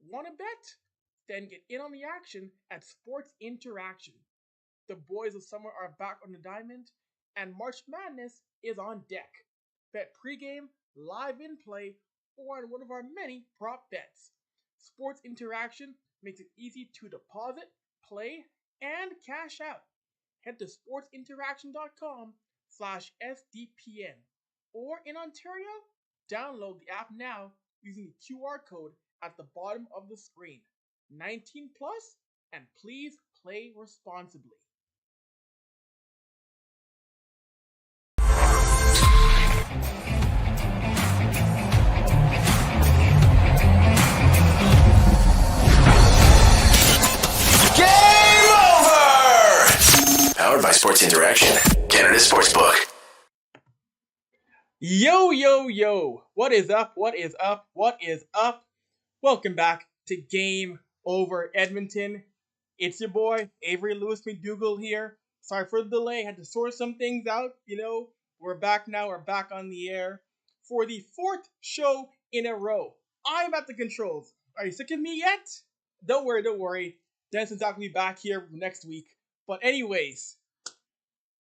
Want to bet? Then get in on the action at Sports Interaction. The boys of summer are back on the diamond, and March Madness is on deck. Bet pregame, live in play, or on one of our many prop bets. Sports Interaction makes it easy to deposit, play, and cash out. Head to sportsinteraction.com/SDPN. Or in Ontario, download the app now using the QR code at the bottom of the screen. 19 plus, and please play responsibly. Game over! Powered by Sports Interaction, Canada Sportsbook. Yo, yo, yo. What is up? What is up? What is up? Welcome back to Game Over Edmonton. It's your boy, Avry Lewis McDougall here. Sorry for the delay. Had to sort some things out. We're back now. We're back on the air for the fourth show in a row. I'm at the controls. Are you sick of me yet? Don't worry. Dennis and Zach will be back here next week. But anyways,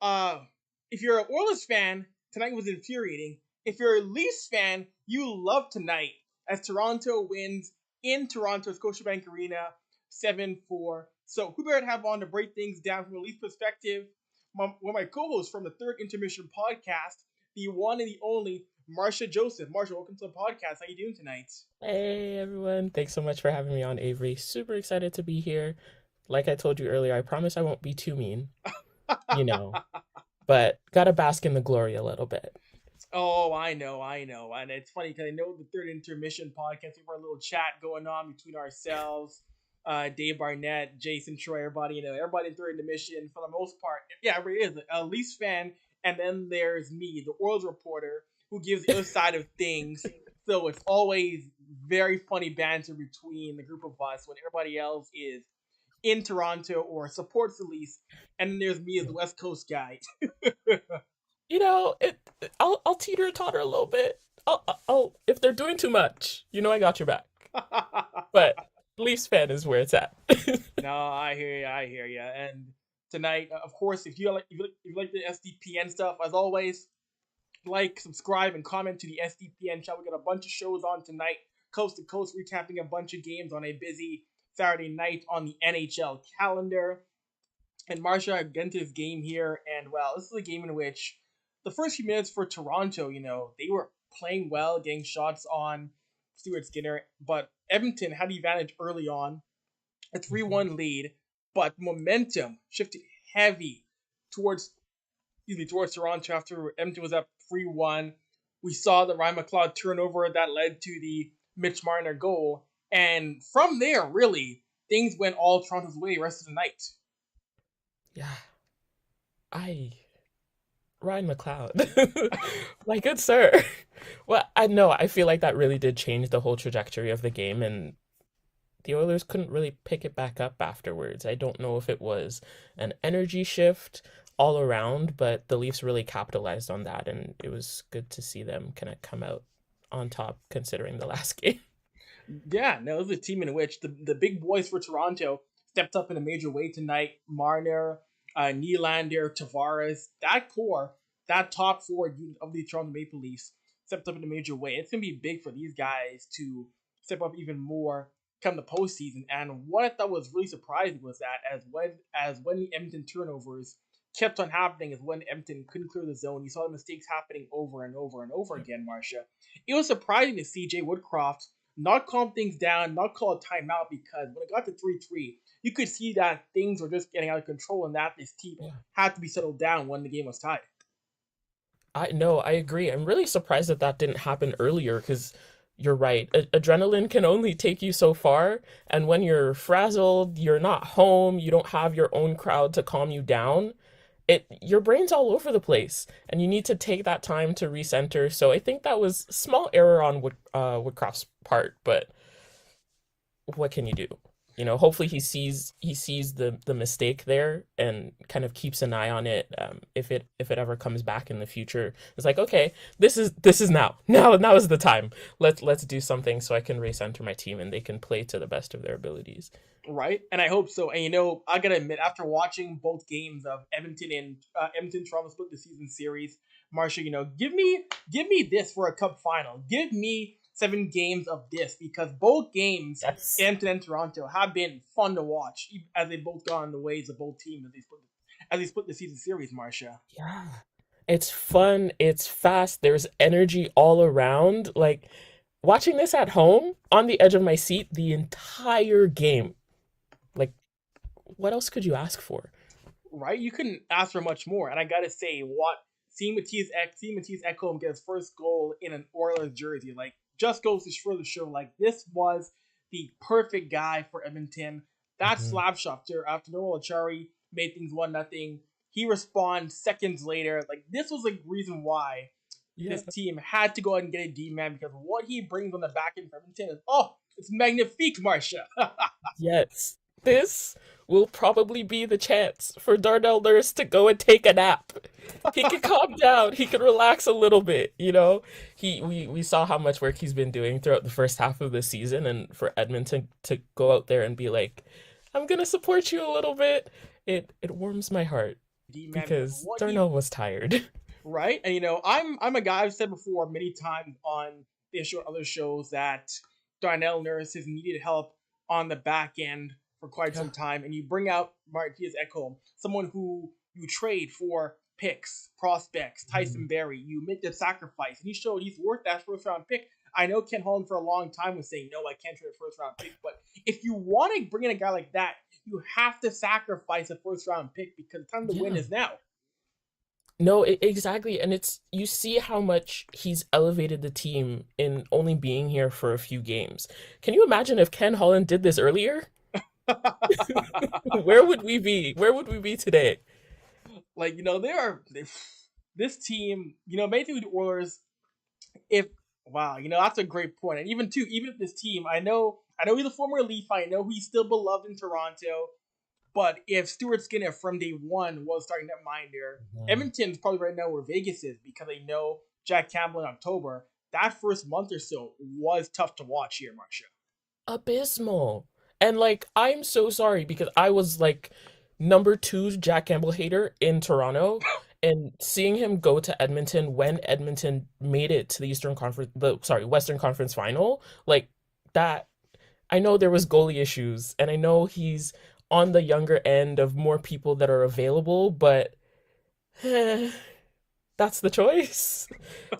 if you're an Oilers fan, tonight was infuriating. If you're a Leafs fan, you love tonight as Toronto wins in Toronto Scotiabank Arena 7-4. So who better to have on to break things down from a Leafs perspective? One of my co-hosts from the third Intermission podcast, the one and the only Marsha Joseph. Marsha, welcome to the podcast. How you doing tonight? Hey everyone, thanks so much for having me on, Avry. Super excited to be here. Like I told you earlier, I promise I won't be too mean, but gotta bask in the glory a little bit. Oh, I know. And it's funny because I know the third Intermission podcast, we have our little chat going on between ourselves, Dave Barnett, Jason Troy, everybody in third Intermission for the most part. Yeah, it is a Leafs fan. And then there's me, the Oilers reporter, who gives the other side of things. So it's always very funny banter between the group of us when everybody else is in Toronto or supports the Leafs, and then there's me as the West Coast guy. I'll teeter-totter a little bit. I'll if they're doing too much, I got your back. But Leafs fan is where it's at. No, I hear you. And tonight, of course, if you like the SDPN stuff, as always, like, subscribe, and comment to the SDPN channel. We got a bunch of shows on tonight, coast to coast, recapping a bunch of games on a busy Saturday night on the NHL calendar. And Marsha, I get into this game here, and this is a game in which the first few minutes for Toronto, they were playing well, getting shots on Stuart Skinner, but Edmonton had the advantage early on, a 3-1 lead, but momentum shifted heavy towards Toronto after Edmonton was up 3-1. We saw the Ryan McLeod turnover that led to the Mitch Marner goal. And from there, really, things went all Toronto's way the rest of the night. Yeah. Ryan McLeod. My good sir. Well, I feel like that really did change the whole trajectory of the game, and the Oilers couldn't really pick it back up afterwards. I don't know if it was an energy shift all around, but the Leafs really capitalized on that, and it was good to see them kind of come out on top considering the last game. Yeah, no, it was a team in which the big boys for Toronto stepped up in a major way tonight. Marner, Nylander, Tavares, that core, that top four of the Toronto Maple Leafs stepped up in a major way. It's going to be big for these guys to step up even more come the postseason. And what I thought was really surprising was that as when the Edmonton turnovers kept on happening, is when Edmonton couldn't clear the zone. You saw the mistakes happening over and over and over again, Marsha. It was surprising to see Jay Woodcroft not calm things down, not call a timeout, because when it got to 3-3, you could see that things were just getting out of control and that this team had to be settled down when the game was tied. I agree. I'm really surprised that didn't happen earlier, because you're right. Adrenaline can only take you so far, and when you're frazzled, you're not home, you don't have your own crowd to calm you down, your brain's all over the place, and you need to take that time to recenter. So I think that was small error on Woodcroft's part, but what can you do? Hopefully he sees the mistake there and kind of keeps an eye on it. If it ever comes back in the future, it's like, okay, this is now is the time. Let's do something so I can re-center my team and they can play to the best of their abilities. Right, and I hope so. And I gotta admit, after watching both games of Edmonton and Edmonton Toronto split the season series, Marsha, give me this for a cup final. Give me 7 games of this because both games, Yes. Edmonton and Toronto, have been fun to watch as they both gone the ways of both teams as they split the season series. Marsha, Yeah. It's fun, it's fast, there's energy all around. Like watching this at home on the edge of my seat the entire game. Like what else could you ask for? right? You couldn't ask for much more. And I gotta say, seeing Matisse Ekholm get his first goal in an Oilers jersey, like, just goes to further show, like, this was the perfect guy for Edmonton. That Mhm. slap shot after Noel Achari made things 1-0. He responds seconds later. Like, this was the reason why Yeah. this team had to go ahead and get a D-man because what he brings on the back end for Edmonton is, it's magnifique, Marsha. Yes. This will probably be the chance for Darnell Nurse to go and take a nap. He can calm down. He can relax a little bit. We saw how much work he's been doing throughout the first half of the season, and for Edmonton to go out there and be like, I'm gonna support you a little bit. It warms my heart D-man, because what he Darnell was tired. right? And I'm a guy, I've said before many times on this show and other shows that Darnell Nurse has needed help on the back end for quite Yeah. some time. And you bring out Matthias Ekholm, someone who you trade for picks, prospects, Tyson Berry. You make the sacrifice, and he showed he's worth that first round pick. I know Ken Holland for a long time was saying, no, I can't trade a first round pick. But if you want to bring in a guy like that, you have to sacrifice a first round pick because the time to win Yeah. is now. No, exactly. And you see how much he's elevated the team in only being here for a few games. Can you imagine if Ken Holland did this earlier? Where would we be? Where would we be today? Like, this team, maybe with the Oilers, if wow, that's a great point. And even if this team, I know he's a former Leaf, I know he's still beloved in Toronto, but if Stuart Skinner from day one was starting that minder, Mhm. Edmonton's probably right now where Vegas is because they know Jack Campbell in October. That first month or so was tough to watch here, Marcia. Abysmal. And like, I'm so sorry because I was like number two Jack Campbell hater in Toronto. And seeing him go to Edmonton when Edmonton made it to the Western Conference final, like that, I know there was goalie issues, and I know he's on the younger end of more people that are available, but that's the choice.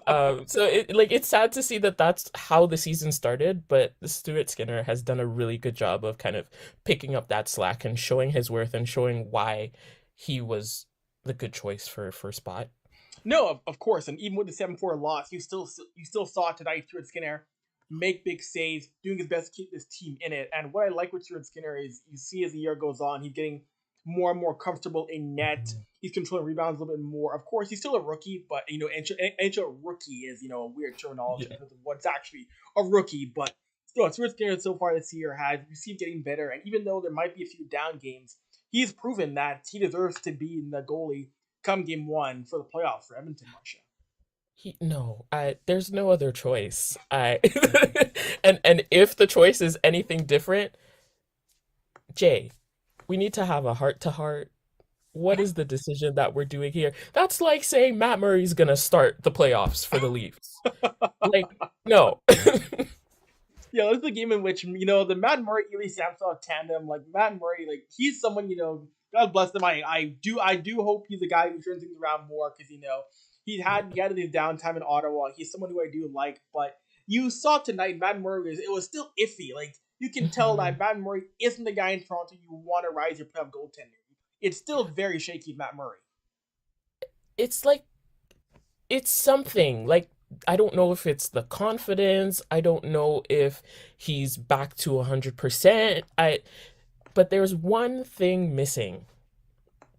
So it's sad to see that that's how the season started, but Stuart Skinner has done a really good job of kind of picking up that slack and showing his worth and showing why he was the good choice for spot. No, of course, and even with the 7-4 loss, you still saw tonight Stuart Skinner make big saves, doing his best to keep this team in it. And what I like with Stuart Skinner is you see as the year goes on, he's getting more and more comfortable in net. He's controlling rebounds a little bit more. Of course, he's still a rookie, but NHL rookie is a weird terminology Yeah. because of what's actually a rookie. But still, Stuart Skinner so far this year has received getting better, and even though there might be a few down games, he's proven that he deserves to be in the goalie come game one for the playoffs for Edmonton, Marcia. No, there's no other choice. I and if the choice is anything different, Jay, we need to have a heart to heart. What is the decision that we're doing here? That's like saying Matt Murray's gonna start the playoffs for the Leafs. Like, no. Yeah, this is a game in which the Matt Murray Ely Samsonov tandem, like Matt Murray, like he's someone God bless him. I do hope he's a guy who turns things around more because he had his downtime in Ottawa. He's someone who I do like, but you saw tonight Matt Murray it was still iffy. Like you can tell that Mhm. Matt Murray isn't the guy in Toronto you want to rise your playoff goaltender. It's still very shaky, Matt Murray. It's like it's something. Like I don't know if it's the confidence. I don't know if he's back to 100%. But there's one thing missing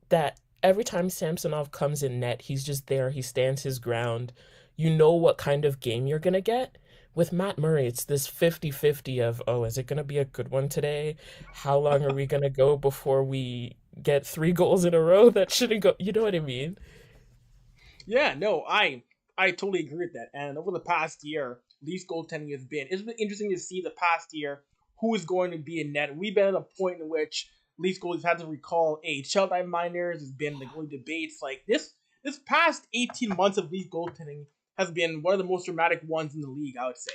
that every time Samsonov comes in net, he's just there. He stands his ground. You know what kind of game you're gonna get. with Matt Murray, it's this 50-50 of, oh, is it going to be a good one today? How long are we going to go before we get 3 goals in a row that shouldn't go? You know what I mean? Yeah, no, I totally agree with that. And over the past year, Leafs goaltending it's been interesting to see the past year who is going to be in net. We've been at a point in which Leafs goalies had to recall AHL minors. There's been the goalie debates. Like this past 18 months of Leafs goaltending has been one of the most dramatic ones in the league, I would say.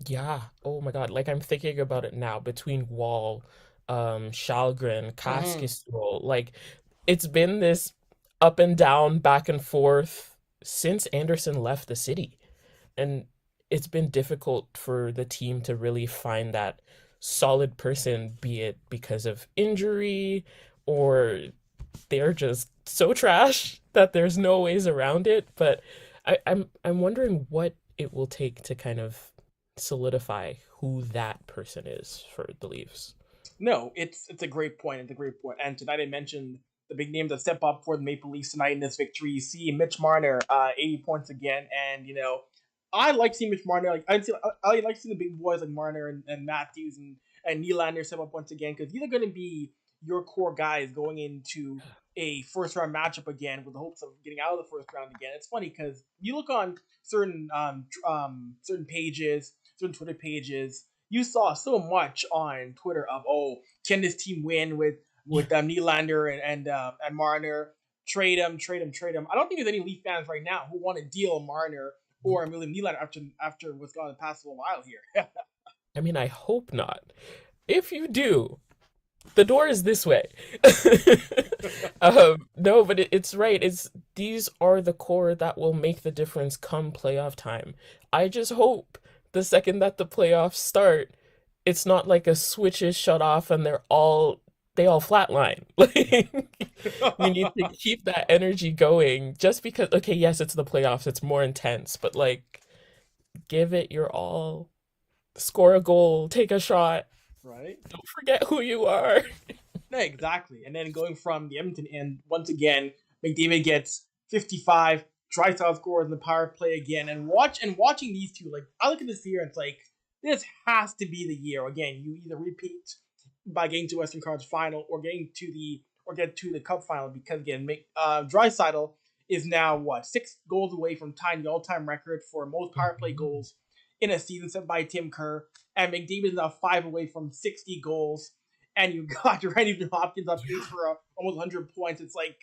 Yeah. Oh my God. Like I'm thinking about it now between Wall, Shalgren, Mm-hmm. Kaskisuo. Like it's been this up and down, back and forth since Anderson left the city. And it's been difficult for the team to really find that solid person, be it because of injury or they're just so trash that there's no ways around it. But I'm wondering what it will take to kind of solidify who that person is for the Leafs. No, it's a great point. It's a great point. And tonight I mentioned the big names that step up for the Maple Leafs tonight in this victory. You see Mitch Marner, 80 points again, and I like seeing Mitch Marner. Like I like seeing the big boys like Marner and Matthews and Nylander step up once again because these are going to be your core guys going into a first round matchup again with the hopes of getting out of the first round again. It's funny because you look on certain pages, certain Twitter pages, you saw so much on Twitter of, oh, can this team win Yeah. with Nylander and Marner? Trade him, trade him, trade him. I don't think there's any Leaf fans right now who want to deal Marner or Nope. William Nylander after what's gone the past little while here. I mean, I hope not. If you do, the door is this way. No, but it's right. It's these are the core that will make the difference come playoff time. I just hope the second that the playoffs start, it's not like a switch is shut off and they all flatline. Like we need to keep that energy going just because okay, yes, it's the playoffs, it's more intense, but like give it your all. Score a goal, take a shot, Right? don't forget who you are. No, exactly. And then going from the Edmonton end, once again, McDavid gets 55. Drysdale scores in the power play again, and watching these two, like I look at this year, and it's like this has to be the year. Again, you either repeat by getting to Western Conference Final or get to the Cup Final because again, Drysdale is now 6 goals away from tying the all-time record for most power play goals in a season set by Tim Kerr, and McDavid is now 5 away from 60 goals and you got Nugent-Hopkins on pace Yeah, for almost 100 points. It's like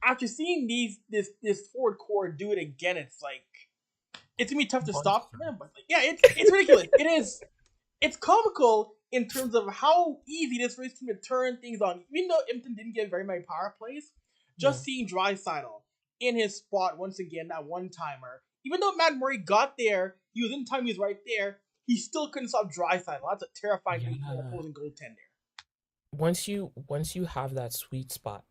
after seeing this forward core do it again, it's like it's gonna be tough to stop monster. them. But like, yeah, it's ridiculous. It is. It's comical in terms of how easy this race team to turn things on. Even though Impton didn't get very many power plays, just Yeah. seeing Draisaitl in his spot once again, that one timer. Even though Matt Murray got there, he was in time, he was right there. He still couldn't stop Draisaitl. That's a terrifying thing for an Yeah. opposing goaltender. Once you have that sweet spot,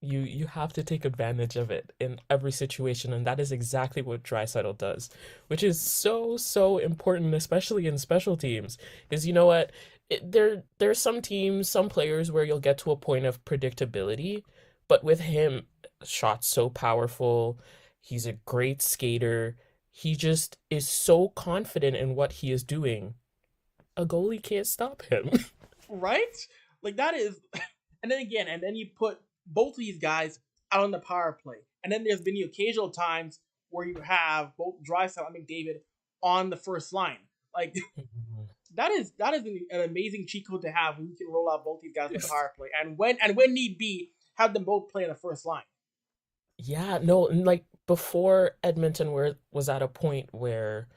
you have to take advantage of it in every situation, and that is exactly what Draisaitl does, which is so important, especially in special teams. Because you know what, there's some teams, some players where you'll get to a point of predictability, but with him, shots so powerful, he's a great skater. He just is so confident in what he is doing. A goalie can't stop him. Right? Like that is, and then you put both of these guys out on the power play, and then there's been the occasional times where you have both Drysdale and McDavid on the first line. Like that is an amazing cheat code to have when you can roll out both these guys on the power play, and when need be, have them both play on the first line. Yeah, no, and like before Edmonton was at a point where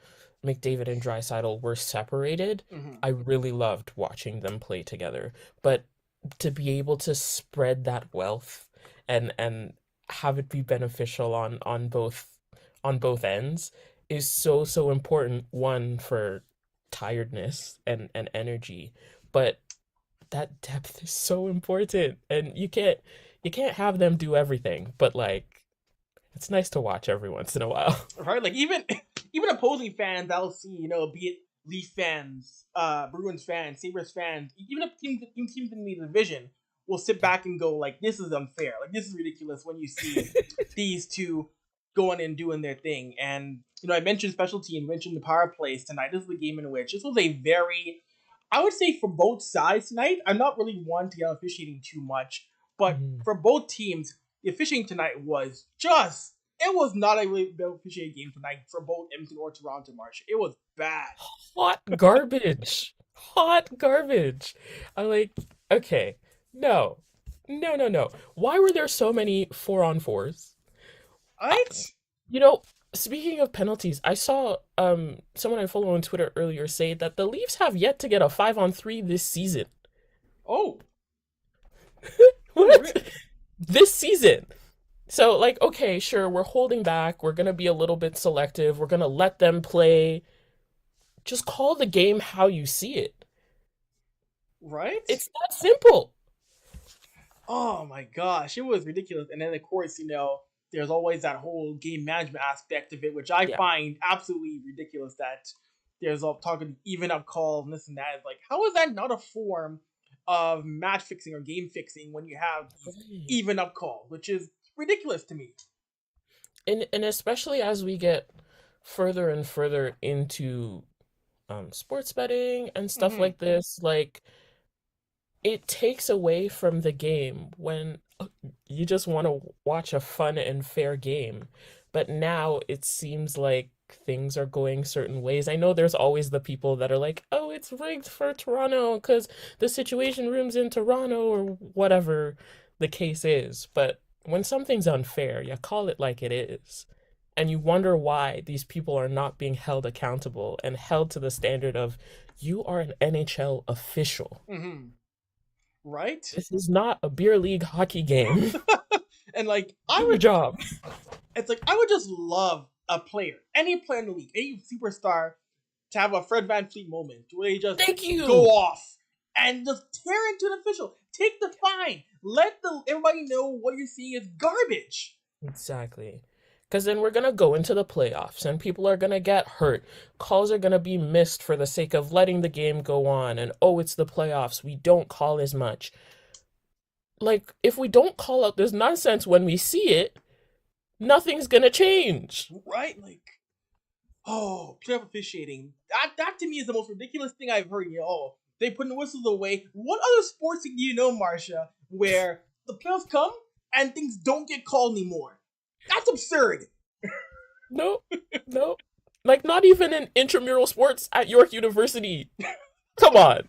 McDavid and Draisaitl were separated, Mm-hmm. I really loved watching them play together. But to be able to spread that wealth and have it be beneficial on both ends is so important. One for tiredness and energy, but that depth is so important, and you can't have them do everything, but like it's nice to watch every once in a while. Right? Like even even opposing fans, I'll see, be it Leaf fans, Bruins fans, Sabres fans, even if teams in the division will sit back and go like, "This is unfair. Like this is ridiculous." When you see these two going and doing their thing. And, I mentioned special team, mentioned the power plays tonight. This is the game in which this was a very, I would say for both sides tonight, I'm not really one to get on officiating too much, but for both teams, the officiating tonight was just, it was not a really well officiated game tonight for both Edmonton or Toronto, Marsha. It was bad. Hot garbage. Hot garbage. I'm like, okay, no. Why were there so many 4-on-4s? Right? Speaking of penalties, I saw someone I follow on Twitter earlier say that the Leafs have yet to get a 5-on-3 this season. Oh. What? This season. So, okay, sure, we're holding back. We're going to be a little bit selective. We're going to let them play. Just call the game how you see it. Right? It's that simple. Oh my gosh, it was ridiculous. And then, of course, there's always that whole game management aspect of it, which I find absolutely ridiculous that there's all talking even up call and this and that. It's like, how is that not a form of match fixing or game fixing when you have even up call, which is ridiculous to me. And especially as we get further and further into sports betting and stuff like this, it takes away from the game when you just want to watch a fun and fair game. But now it seems like things are going certain ways. I know there's always the people that are like, oh, it's rigged for Toronto because the Situation Room's in Toronto or whatever the case is. But when something's unfair, you call it like it is. And you wonder why these people are not being held accountable and held to the standard of, you are an NHL official. Right? This is not a beer league hockey game. And your job. It's I would just love a player, any player in the league, any superstar, to have a Fred VanVleet moment where they just go off and just tear into an official. Take the fine. Let everybody know what you're seeing is garbage. Exactly. Because then we're going to go into the playoffs and people are going to get hurt. Calls are going to be missed for the sake of letting the game go on. And, it's the playoffs. We don't call as much. If we don't call out this nonsense when we see it, nothing's going to change. Right? Playoff officiating. That to me is the most ridiculous thing I've heard. They put the whistles away. What other sports do you know, Marsha, where the playoffs come and things don't get called anymore? That's absurd. No. Not even in intramural sports at York University. Come on.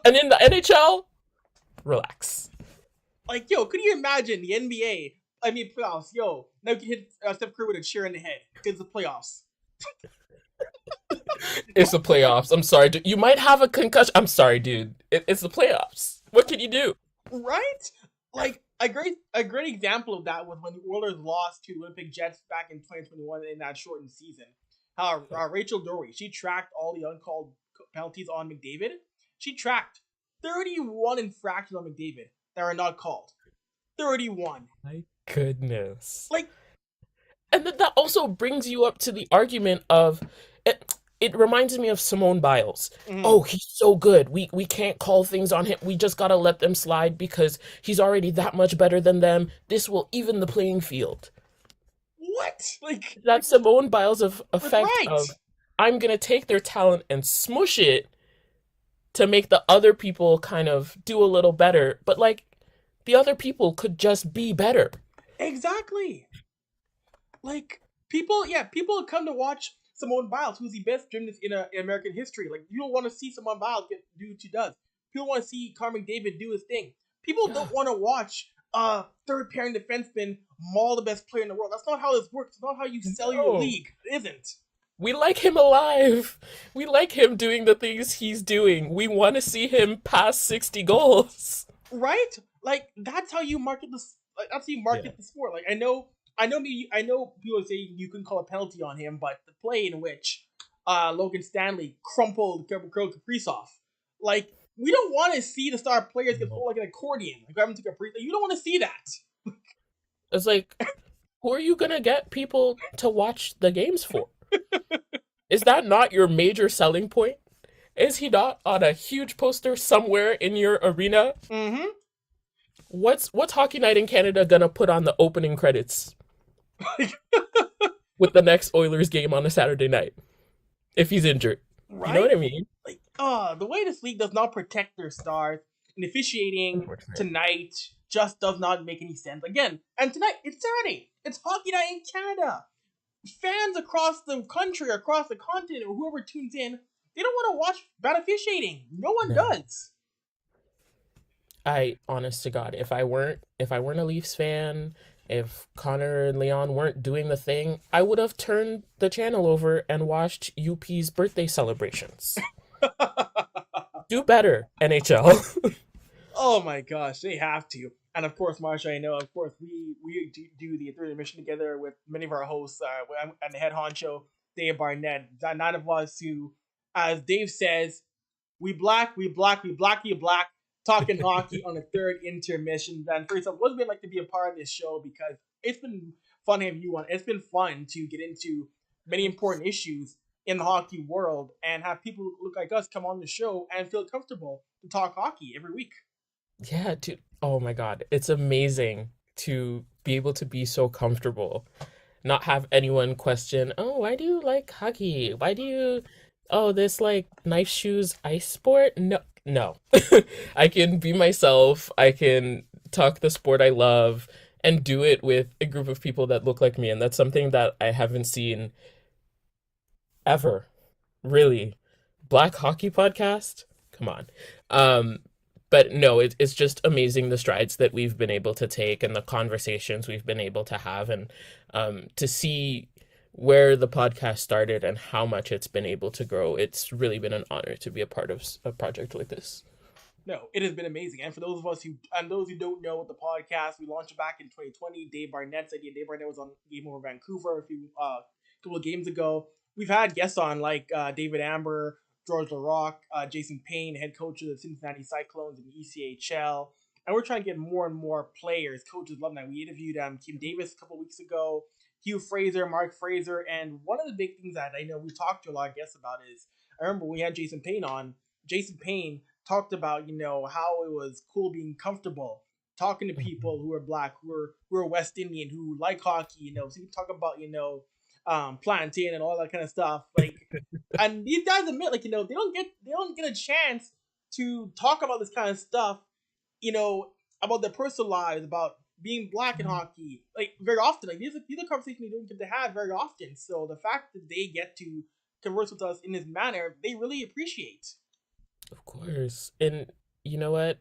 And in the NHL, relax. Could you imagine the NBA? Playoffs. Now you can hit Steph Curry with a chair in the head because the playoffs. It's the playoffs. I'm sorry, dude. You might have a concussion. I'm sorry, dude. It's the playoffs. What can you do? Right? A great example of that was when the Oilers lost to the Winnipeg Jets back in 2021 in that shortened season. How Rachel Doerrie, she tracked all the uncalled penalties on McDavid. She tracked 31 infractions on McDavid that are not called. 31. My goodness. And then that also brings you up to the argument of it reminds me of Simone Biles. Oh, he's so good. We can't call things on him. We just gotta let them slide because he's already that much better than them. This will even the playing field. What? That Simone Biles effect of I'm gonna take their talent and smush it to make the other people kind of do a little better. But the other people could just be better. Exactly. People come to watch Simone Biles, who's the best gymnast in American history. You don't want to see Simone Biles do what she does. People want to see Connor McDavid do his thing. People don't want to watch third pairing defenseman maul the best player in the world. That's not how this works. It's not how you sell your league. It isn't. We like him alive. We like him doing the things he's doing. We want to see him pass 60 goals. Right? That's how you market the. That's how you market the sport. I know people say you couldn't call a penalty on him, but the play in which Logan Stanley crumpled Kirill Kaprizov, we don't want to see the star players get pulled like an accordion. You don't want to see that. It's who are you gonna get people to watch the games for? Is that not your major selling point? Is he not on a huge poster somewhere in your arena? Mm-hmm. What's Hockey Night in Canada gonna put on the opening credits? with the next Oilers game on a Saturday night if he's injured. You know Right? what I mean? Like, the way this league does not protect their stars, and officiating Unfortunate. tonight just does not make any sense. Again, and tonight, it's Saturday. It's hockey night in Canada. Fans across the country, across the continent, or whoever tunes in, they don't want to watch bad officiating. No one No. does. Honest to God, if I weren't a Leafs fan, if Connor and Leon weren't doing the thing, I would have turned the channel over and watched UP's birthday celebrations. Do better, NHL. Oh my gosh, they have to. And of course, Marsha, I know, of course, we do the third Intermission together with many of our hosts and the head honcho, Dave Barnett. None of us who, as Dave says, we black, you black, talking hockey on the third intermission. And first off, what's it been like to be a part of this show? Because it's been fun having you on. It's been fun to get into many important issues in the hockey world and have people who look like us come on the show and feel comfortable to talk hockey every week. Yeah, dude. Oh my God. It's amazing to be able to be so comfortable, not have anyone question, oh, why do you like hockey? Why do you, oh, this like knife shoes ice sport? No, no. I can be myself. I can talk the sport I love and do it with a group of people that look like me. And that's something that I haven't seen ever, really. Black hockey podcast? Come on. Um, but no, it's just amazing the strides that we've been able to take and the conversations we've been able to have, and to see where the podcast started and how much it's been able to grow. It's really been an honor to be a part of a project like this. No, it has been amazing. And for those of us those who don't know the podcast, we launched it back in 2020. Dave Barnett's idea. Dave Barnett was on Game Over Vancouver a couple of games ago. We've had guests on like David Amber, George LaRock, Jason Payne, head coach of the Cincinnati Cyclones in the ECHL. And we're trying to get more and more players, coaches, alumni. We interviewed Kim Davis a couple of weeks ago, Hugh Fraser, Mark Fraser. And one of the big things that I know we talked to a lot of guests about is, I remember we had Jason Payne on. Jason Payne talked about, how it was cool being comfortable talking to people who are black, who are West Indian, who like hockey, so we talk about, plantain and all that kind of stuff. Like, and these guys admit, like, they don't get a chance to talk about this kind of stuff, about their personal lives, about being black in hockey, like, very often. Like, these are conversations they don't get to have very often. So the fact that they get to converse with us in this manner, they really appreciate. Of course. And you know what?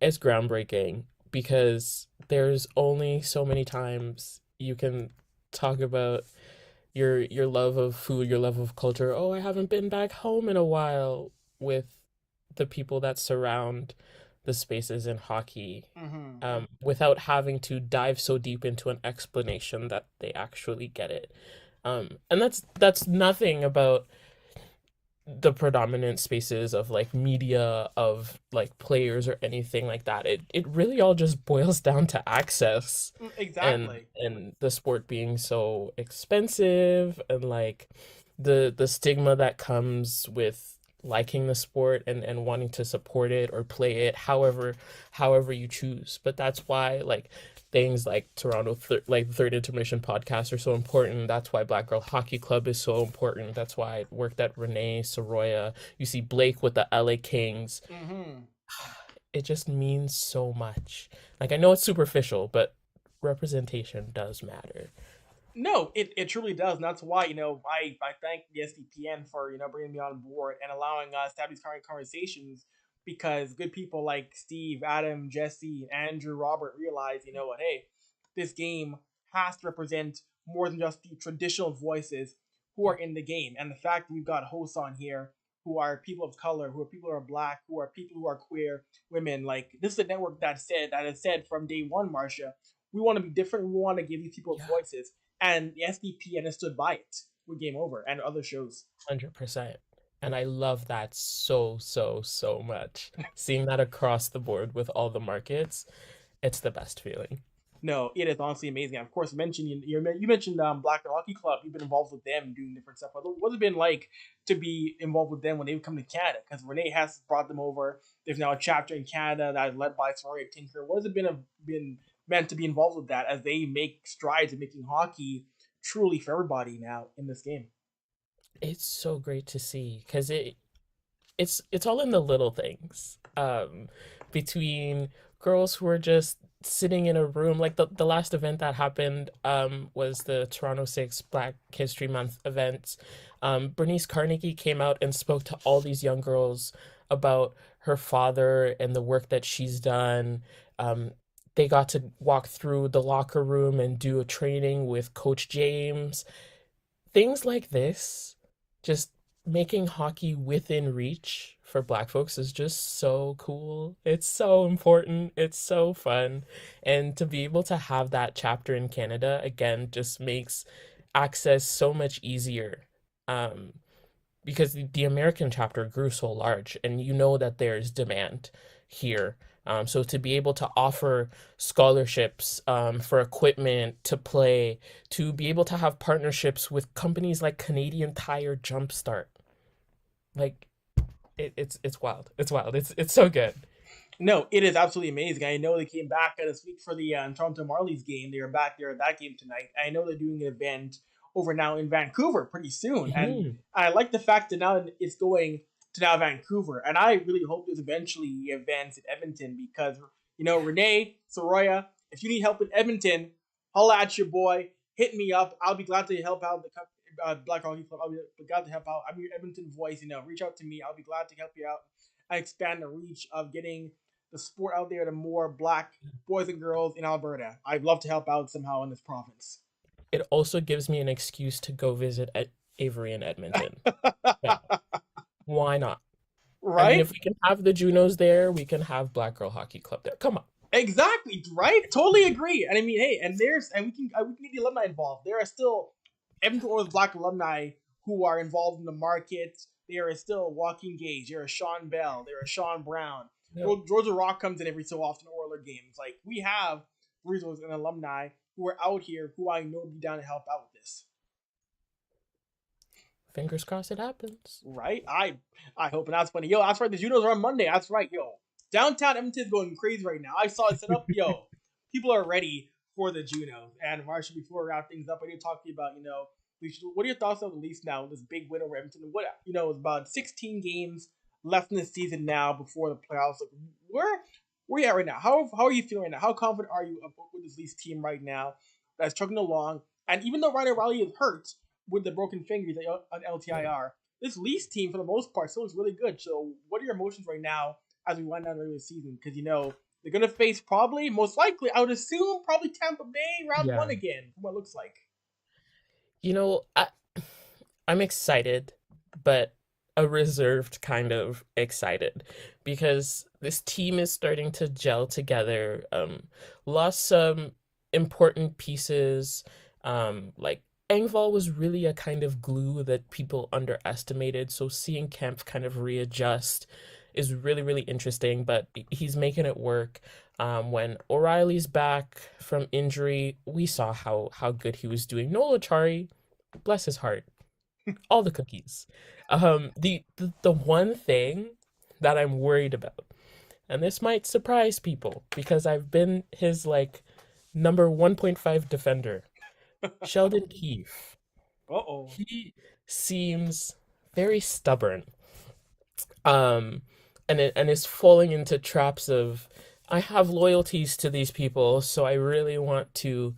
It's groundbreaking because there's only so many times you can talk about your love of food, your love of culture. Oh, I haven't been back home in a while, with the people that surround the spaces in hockey, without having to dive so deep into an explanation that they actually get it. And that's nothing about the predominant spaces of like media, of like players or anything like that. It really all just boils down to access, Exactly. and the sport being so expensive, and like the stigma that comes with liking the sport and wanting to support it or play it however you choose. But that's why like things like like the Third Intermission podcast are so important. That's why Black Girl Hockey Club is so important. That's why I worked at Renee Soroya. You see Blake with the LA Kings. It just means so much. Like, I know it's superficial, but representation does matter. No, it truly does. And that's why, I thank the SDPN for, bringing me on board and allowing us to have these current conversations, because good people like Steve, Adam, Jesse, Andrew, Robert realize, what, hey, this game has to represent more than just the traditional voices who are in the game. And the fact that we've got hosts on here who are people of color, who are people who are black, who are people who are queer, women, like, this is a network that has said from day one, Marsha, we want to be different. We want to give these people voices. And the SDP understood by it with Game Over and other shows. 100%. And I love that so, so, so much. Seeing that across the board with all the markets, it's the best feeling. No, it is honestly amazing. Of course, you mentioned Black Girl Hockey Club. You've been involved with them doing different stuff. What's it been like to be involved with them when they've come to Canada? Because Renee has brought them over. There's now a chapter in Canada that is led by Soria Tinker. What has it been meant to be involved with that as they make strides in making hockey truly for everybody now in this game. It's so great to see because it's all in the little things. Between girls who are just sitting in a room, like the last event that happened was the Toronto 6 Black History Month event. Bernice Carnegie came out and spoke to all these young girls about her father and the work that she's done. They got to walk through the locker room and do a training with Coach James. Things like this, just making hockey within reach for Black folks is just so cool. It's so important. It's so fun. And to be able to have that chapter in Canada again just makes access so much easier. Um, because the American chapter grew so large, and you know that there's demand here. So to be able to offer scholarships for equipment to play, to be able to have partnerships with companies like Canadian Tire Jumpstart, like it's wild. It's wild. It's so good. No, it is absolutely amazing. I know they came back this week for the Toronto Marlies game. They are back there at that game tonight. I know they're doing an event over now in Vancouver pretty soon. And Mhm. I like the fact that now it's going to now Vancouver. And I really hope there's eventually events in Edmonton because, Renee, Soroya, if you need help in Edmonton, holla at your boy. Hit me up. I'll be glad to help out the Black Hockey Club. I'll be glad to help out. I'm your Edmonton voice. Reach out to me. I'll be glad to help you out and expand the reach of getting the sport out there to more Black boys and girls in Alberta. I'd love to help out somehow in this province. It also gives me an excuse to go visit Avery in Edmonton. Yeah, why not? I mean, Right? if we can have the Junos there, we can have Black Girl Hockey Club there. Come on. Exactly, right? Totally agree. And I mean, hey, and we can get the alumni involved. There are still Edmonton Oilers Black alumni who are involved in the market. There is still Joaquin Gage. There is Sean Bell. There is Sean Brown. Yeah. Georgia Rock comes in every so often Oiler games. Like we have resources and alumni who are out here who I know will be down to help out with this. Fingers crossed it happens. Right? I hope, and that's funny. Yo, that's right. The Junos are on Monday. That's right, yo. Downtown Edmonton's going crazy right now. I saw it set up. Yo, people are ready for the Junos. And Marsha, before we wrap things up, I need to talk to you about, what are your thoughts on the Leafs now? This big win over Edmonton. It's about 16 games left in the season now before the playoffs. Like, where are you at right now? How are you feeling right now? How confident are you with this Leafs team right now that's chugging along? And even though Ryan O'Reilly is hurt with the broken fingers on LTIR, this Leafs team for the most part still looks really good. So, what are your emotions right now as we wind down the regular season? Because they're gonna face most likely, I would assume, probably Tampa Bay round Yeah. one again. From what it looks like. I'm excited, but a reserved kind of excited because this team is starting to gel together. Lost some important pieces. Like Engvall was really a kind of glue that people underestimated. So seeing Kemp kind of readjust is really, really interesting, but he's making it work. When O'Reilly's back from injury, we saw how good he was doing. Noel Achari, bless his heart, all the cookies. The one thing that I'm worried about, and this might surprise people because I've been his like number 1.5 defender, Sheldon Keefe. Uh-oh. He seems very stubborn. Um, and is falling into traps of I have loyalties to these people, so I really want to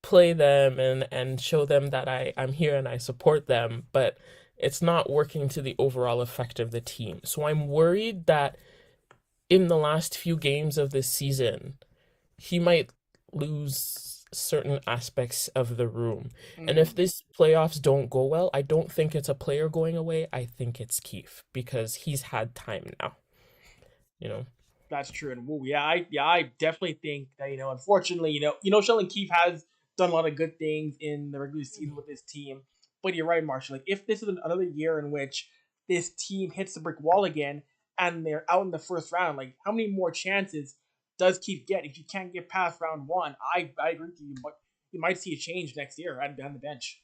play them and show them that I'm here and I support them, but it's not working to the overall effect of the team. So I'm worried that in the last few games of this season, he might lose certain aspects of the room. And if this playoffs don't go well, I don't think it's a player going away. I think it's Keefe because he's had time now. That's true, and I definitely think that unfortunately, Sheldon Keefe has done a lot of good things in the regular season with this team, but you're right, Marshall. Like if this is another year in which this team hits the brick wall again and they're out in the first round, like how many more chances does Keefe get if you can't get past round one? I agree with you, but you might see a change next year on the bench.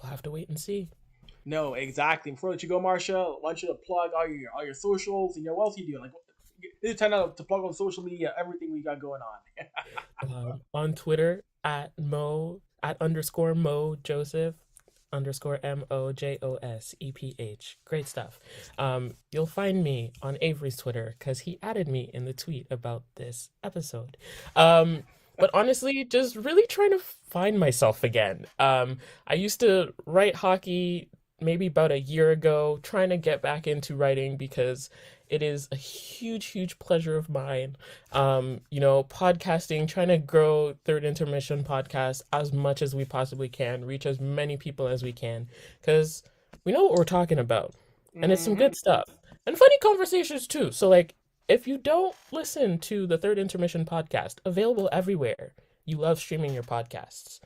We'll have to wait and see. No, exactly. Before I let you go, Marsha, I want you to plug all your socials and what else you do. Like, this is time now to plug on social media, everything we got going on. On Twitter at _ Mo Joseph _ MOJOSEPH. Great stuff. You'll find me on Avery's Twitter because he added me in the tweet about this episode. But honestly, just really trying to find myself again. I used to write hockey maybe about a year ago, trying to get back into writing because it is a huge pleasure of mine. Podcasting, trying to grow Third Intermission podcast as much as we possibly can, reach as many people as we can, because we know what we're talking about, and it's some good stuff and funny conversations too. So like, if you don't listen to the Third Intermission podcast, available everywhere you love streaming your podcasts,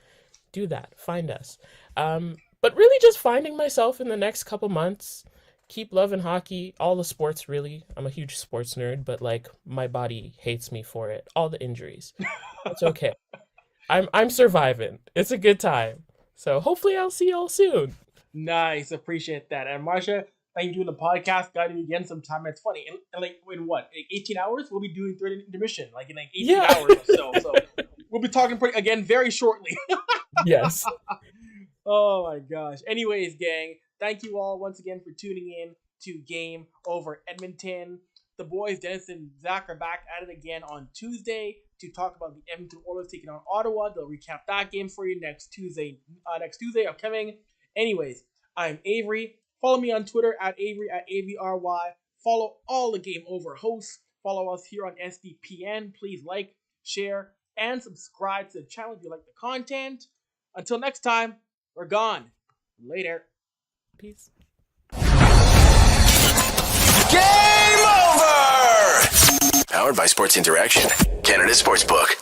do that. Find us. But really just finding myself in the next couple months. Keep loving hockey, all the sports really. I'm a huge sports nerd, but like my body hates me for it. All the injuries. It's okay. I'm surviving. It's a good time. So hopefully I'll see y'all soon. Nice, appreciate that. And Marsha, thank you for doing the podcast. Got to do it again sometime. It's funny. And like in what? Like 18 hours? We'll be doing Third Intermission. Like in like 18 hours or so. So we'll be talking again very shortly. Yes. Oh my gosh. Anyways, gang, thank you all once again for tuning in to Game Over Edmonton. The boys, Dennis and Zach, are back at it again on Tuesday to talk about the Edmonton Oilers taking on Ottawa. They'll recap that game for you next Tuesday upcoming. Anyways, I'm Avery. Follow me on Twitter at Avry at AVRY. Follow all the Game Over hosts. Follow us here on SDPN. Please like, share, and subscribe to the channel if you like the content. Until next time, we're gone. Later. Peace. Game over! Powered by Sports Interaction, Canada Sportsbook.